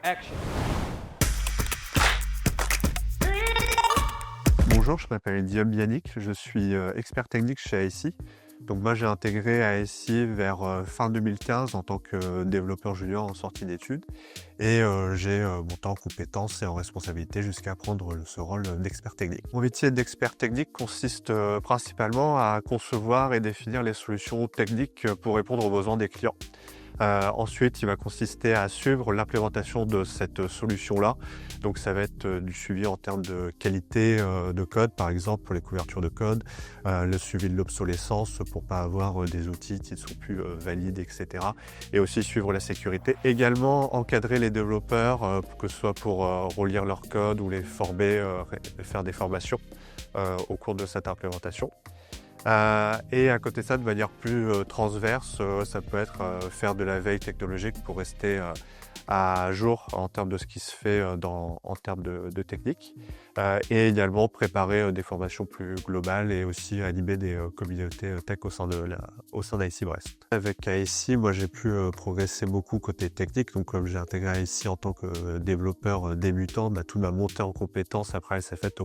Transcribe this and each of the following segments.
Action. Bonjour, je m'appelle Guillaume Yannick, je suis expert technique chez ASI. Donc moi j'ai intégré ASI vers fin 2015 en tant que développeur junior en sortie d'études et j'ai monté en compétences et en responsabilité jusqu'à prendre ce rôle d'expert technique. Mon métier d'expert technique consiste principalement à concevoir et définir les solutions techniques pour répondre aux besoins des clients. Ensuite, il va consister à suivre l'implémentation de cette solution-là. Donc ça va être du suivi en termes de qualité de code, par exemple pour les couvertures de code, le suivi de l'obsolescence pour pas avoir des outils qui ne sont plus valides, etc. Et aussi suivre la sécurité. Également encadrer les développeurs, que ce soit pour relire leur code ou les former, faire des formations au cours de cette implémentation. Et à côté de ça, de manière plus transverse, ça peut être faire de la veille technologique pour rester à jour en termes de ce qui se fait en termes de technique. Et également préparer des formations plus globales et aussi animer des communautés tech au sein d'ASI Brest. Avec ASI, moi j'ai pu progresser beaucoup côté technique. Donc comme j'ai intégré ASI en tant que développeur débutant, toute ma montée en compétences après elle s'est faite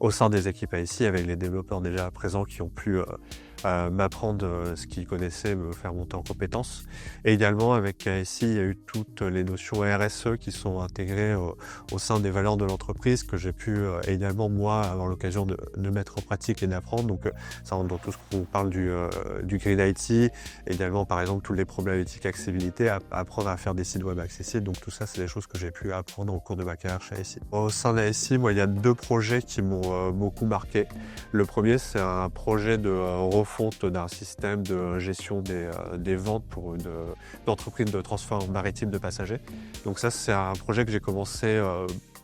au sein des équipes ASI avec les développeurs déjà présents qui ont pu m'apprendre ce qu'ils connaissaient, me faire monter en compétences. Et également avec ASI, il y a eu toutes les notions RSE qui sont intégrées au sein des valeurs de l'entreprise que j'ai pu également moi avoir l'occasion de mettre en pratique et d'apprendre. Donc ça rentre dans tout ce qu'on parle du Green IT, également par exemple tous les problématiques accessibilité, apprendre à faire des sites web accessibles. Donc tout ça, c'est des choses que j'ai pu apprendre au cours de ma carrière chez ASI. Au sein d'ASI, moi, il y a deux projets qui m'ont beaucoup marqué. Le premier, c'est un projet de refonte d'un système de gestion des ventes pour une entreprise de transport maritime de passagers. Donc ça, c'est un projet que j'ai commencé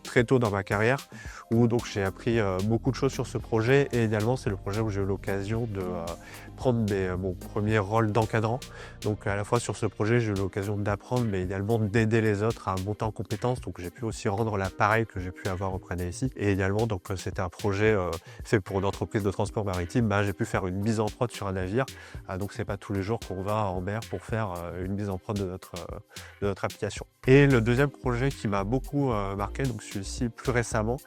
très tôt dans ma carrière, où donc j'ai appris beaucoup de choses sur ce projet, et également c'est le projet où j'ai eu l'occasion de prendre mon premier rôle d'encadrant. Donc à la fois sur ce projet, j'ai eu l'occasion d'apprendre, mais également d'aider les autres à monter en compétences. Donc j'ai pu aussi rendre l'appareil que j'ai pu avoir auprès d'ASI. Et également, donc c'était un projet fait pour une entreprise de transport maritime. J'ai pu faire une mise en prod sur un navire. Donc c'est pas tous les jours qu'on va en mer pour faire une mise en prod de notre application. Et le deuxième projet qui m'a beaucoup marqué, donc celui-ci plus récemment,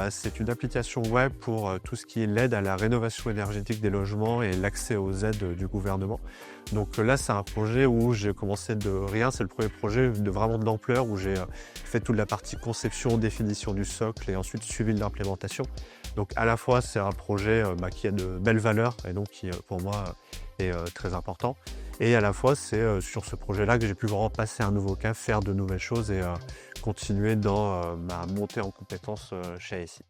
c'est une application web pour tout ce qui est l'aide à la rénovation énergétique des logements et l'accès aux aides du gouvernement. Donc là, c'est un projet où j'ai commencé de rien. C'est le premier projet vraiment de l'ampleur où j'ai fait toute la partie conception, définition du socle et ensuite suivi de l'implémentation. Donc à la fois, c'est un projet qui a de belles valeurs et donc qui, pour moi, est très important. Et à la fois, c'est sur ce projet-là que j'ai pu vraiment passer un nouveau cap, faire de nouvelles choses et continuer dans ma montée en compétences chez ASI.